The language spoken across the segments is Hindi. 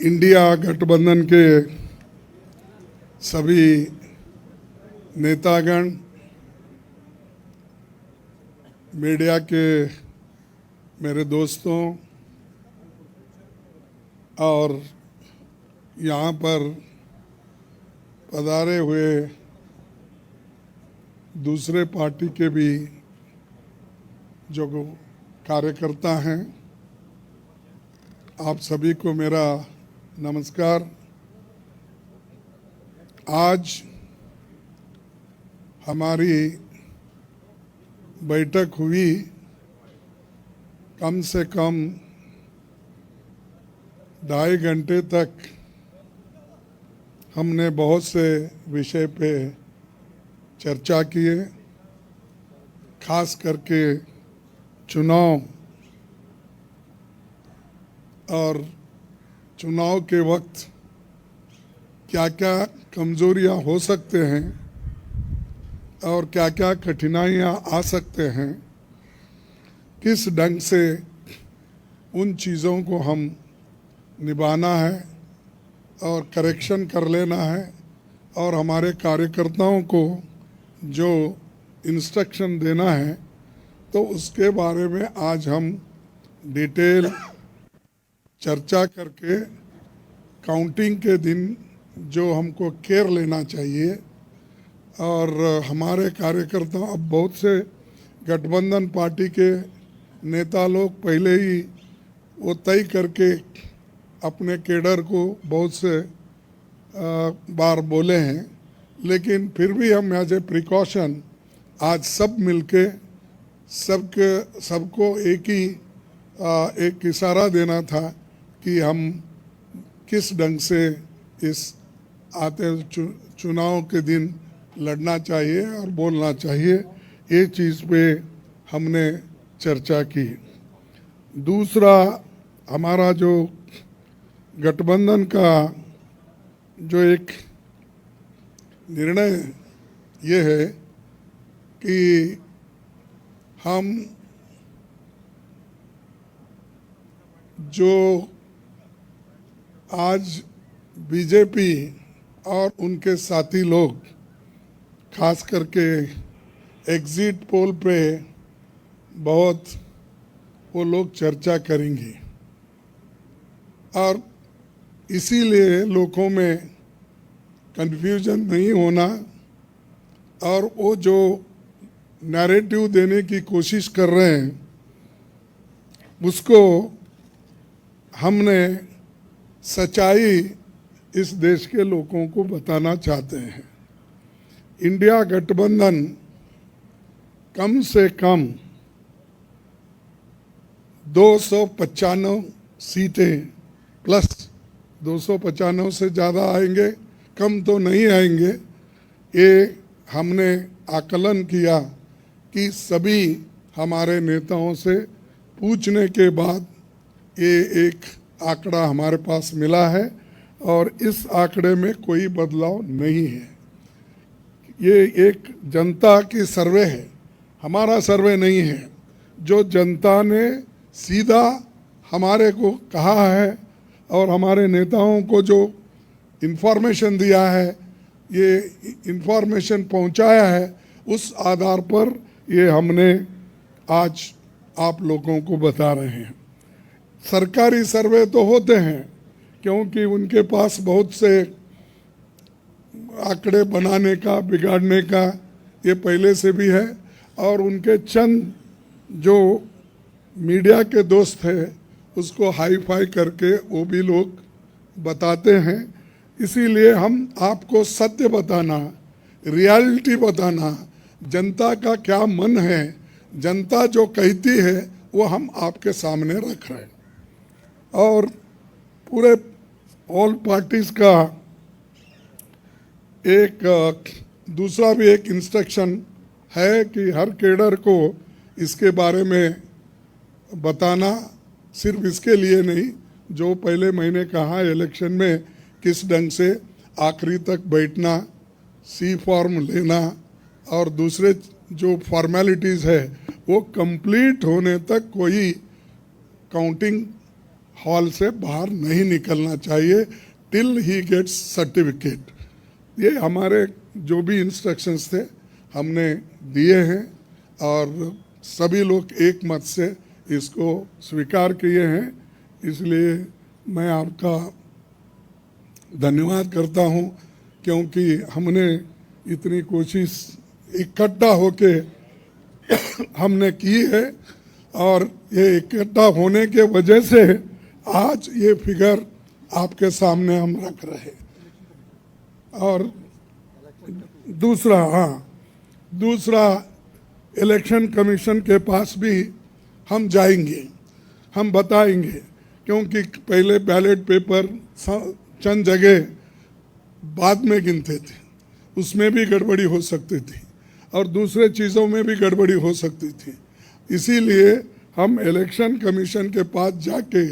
इंडिया गठबंधन के सभी नेतागण, मीडिया के मेरे दोस्तों और यहाँ पर पधारे हुए दूसरे पार्टी के भी जो कार्यकर्ता हैं, आप सभी को मेरा नमस्कार। आज हमारी बैठक हुई, कम से कम 2.5 घंटे तक हमने बहुत से विषय पे चर्चा किए, खास करके चुनाव और चुनाव के वक्त क्या क्या कमज़ोरियाँ हो सकते हैं और क्या क्या कठिनाइयाँ आ सकते हैं, किस ढंग से उन चीज़ों को हम निभाना है और करेक्शन कर लेना है और हमारे कार्यकर्ताओं को जो इंस्ट्रक्शन देना है, तो उसके बारे में आज हम डिटेल चर्चा करके काउंटिंग के दिन जो हमको केयर लेना चाहिए। और हमारे कार्यकर्ता, अब बहुत से गठबंधन पार्टी के नेता लोग पहले ही वो तय करके अपने केडर को बहुत से बार बोले हैं, लेकिन फिर भी हम एज ए प्रिकॉशन आज सब मिलके सबको एक इशारा देना था कि हम किस ढंग से इस आते चुनाव के दिन लड़ना चाहिए और बोलना चाहिए। ये चीज़ पे हमने चर्चा की। दूसरा, हमारा जो गठबंधन का जो एक निर्णय ये है कि हम जो आज बीजेपी और उनके साथी लोग खास करके एग्जिट पोल पे बहुत वो लोग चर्चा करेंगे और इसीलिए लोगों में कंफ्यूजन नहीं होना और वो जो नैरेटिव देने की कोशिश कर रहे हैं उसको हमने सच्चाई इस देश के लोगों को बताना चाहते हैं। इंडिया गठबंधन कम से कम 295 सीटें प्लस 295 से ज़्यादा आएंगे, कम तो नहीं आएंगे। ये हमने आकलन किया कि सभी हमारे नेताओं से पूछने के बाद ये एक आंकड़ा हमारे पास मिला है और इस आंकड़े में कोई बदलाव नहीं है। ये एक जनता की सर्वे है, हमारा सर्वे नहीं है। जो जनता ने सीधा हमारे को कहा है और हमारे नेताओं को जो इन्फॉर्मेशन दिया है, ये इन्फॉर्मेशन पहुंचाया है, उस आधार पर ये हमने आज आप लोगों को बता रहे हैं। सरकारी सर्वे तो होते हैं क्योंकि उनके पास बहुत से आंकड़े बनाने का, बिगाड़ने का ये पहले से भी है और उनके चंद जो मीडिया के दोस्त हैं उसको हाई फाई करके वो भी लोग बताते हैं। इसीलिए हम आपको सत्य बताना, रियलिटी बताना, जनता का क्या मन है, जनता जो कहती है वो हम आपके सामने रख रहे हैं। और पूरे ऑल पार्टीज़ का एक दूसरा भी एक इंस्ट्रक्शन है कि हर केडर को इसके बारे में बताना, सिर्फ इसके लिए नहीं, जो पहले मैंने कहा इलेक्शन में किस ढंग से आखिरी तक बैठना, सी फॉर्म लेना और दूसरे जो फॉर्मेलिटीज़ है वो कंप्लीट होने तक कोई काउंटिंग हॉल से बाहर नहीं निकलना चाहिए टिल ही गेट्स सर्टिफिकेट। ये हमारे जो भी इंस्ट्रक्शंस थे हमने दिए हैं और सभी लोग एक मत से इसको स्वीकार किए हैं। इसलिए मैं आपका धन्यवाद करता हूं, क्योंकि हमने इतनी कोशिश इकट्ठा होके हमने की है और ये इकट्ठा होने के वजह से आज ये फिगर आपके सामने हम रख रहे हैं। और दूसरा इलेक्शन कमीशन के पास भी हम जाएंगे, हम बताएंगे, क्योंकि पहले बैलेट पेपर चंद जगह बाद में गिनते थे, उसमें भी गड़बड़ी हो सकती थी और दूसरे चीज़ों में भी गड़बड़ी हो सकती थी। इसीलिए हम इलेक्शन कमीशन के पास जाके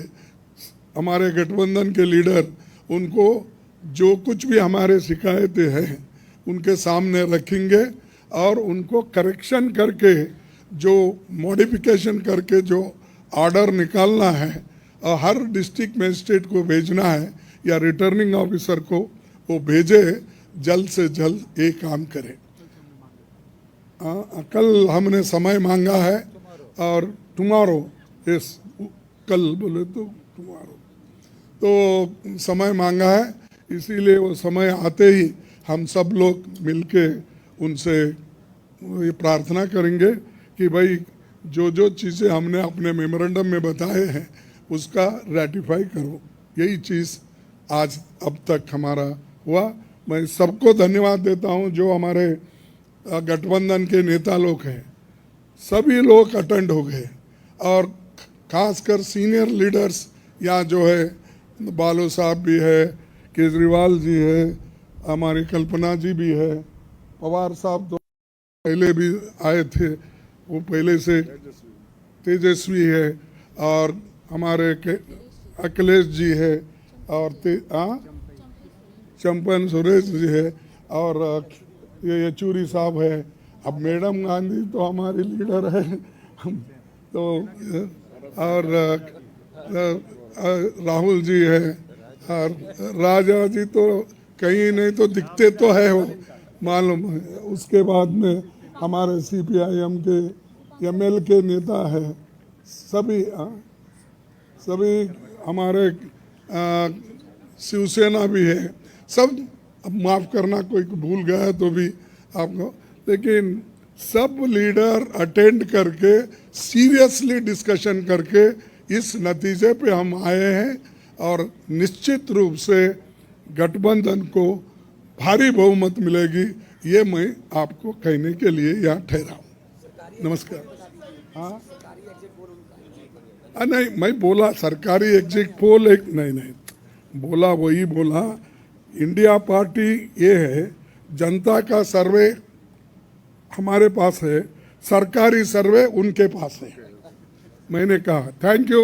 हमारे गठबंधन के लीडर उनको जो कुछ भी हमारे शिकायतें हैं उनके सामने रखेंगे और उनको करेक्शन करके जो मॉडिफिकेशन करके जो ऑर्डर निकालना है और हर डिस्ट्रिक्ट मजिस्ट्रेट को भेजना है या रिटर्निंग ऑफिसर को वो भेजे, जल्द से जल्द ये काम करें। कल हमने समय मांगा है और टुमारो, कल बोले तो टुमारो, तो समय मांगा है। इसीलिए वो समय आते ही हम सब लोग मिलके उनसे ये प्रार्थना करेंगे कि भाई जो जो चीज़ें हमने अपने मेमोरेंडम में बताए हैं उसका रेटिफाई करो। यही चीज़ आज अब तक हमारा हुआ। मैं सबको धन्यवाद देता हूं जो हमारे गठबंधन के नेता लोग हैं, सभी लोग अटेंड हो गए और खासकर सीनियर लीडर्स यहाँ जो है, बालो साहब भी है, केजरीवाल जी है, हमारी कल्पना जी भी है, पवार साहब तो पहले भी आए थे, वो पहले से तेजस्वी है, और हमारे अखिलेश जी है, और चंपन सुरेश जी है, और ये येचूरी साहब है। अब मैडम गांधी तो हमारी लीडर है तो, और राहुल जी है, और राजा जी तो कहीं नहीं तो दिखते तो है वो मालूम है। उसके बाद में हमारे CPIM के ML के नेता है, सभी हमारे शिवसेना भी है, सब। अब माफ़ करना कोई भूल गया तो भी आपको, लेकिन सब लीडर अटेंड करके सीरियसली डिस्कशन करके इस नतीजे पे हम आए हैं और निश्चित रूप से गठबंधन को भारी बहुमत मिलेगी, ये मैं आपको कहने के लिए यहाँ ठहरा हूँ। नमस्कार। हाँ नहीं, मैं बोला सरकारी एग्जिट पोल एक नहीं बोला, वही बोला। इंडिया पार्टी ये है, जनता का सर्वे हमारे पास है, सरकारी सर्वे उनके पास है। मैंने कहा thank you.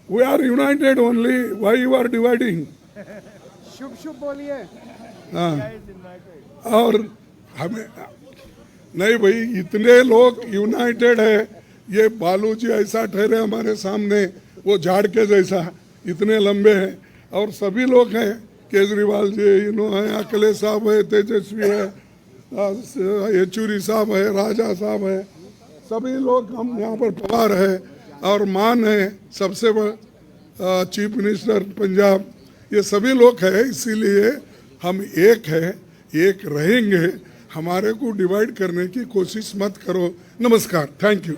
We are united only, why you are dividing? शुभ शुभ बोलिए। हाँ, और हमें नहीं भाई, इतने लोग यूनाइटेड है। ये बालू जी ऐसा ठहरे हमारे सामने, वो झाड़ के जैसा, इतने लंबे हैं, और सभी लोग हैं, केजरीवाल जी है, अखिलेश साहब है, तेजस्वी है, येचूरी साहब है, राजा साहब है, सभी लोग हम यहाँ पर पवार है, और मान है सबसे बड़ा चीफ मिनिस्टर पंजाब, ये सभी लोग हैं। इसीलिए हम एक है, एक रहेंगे। हमारे को डिवाइड करने की कोशिश मत करो। नमस्कार, थैंक यू।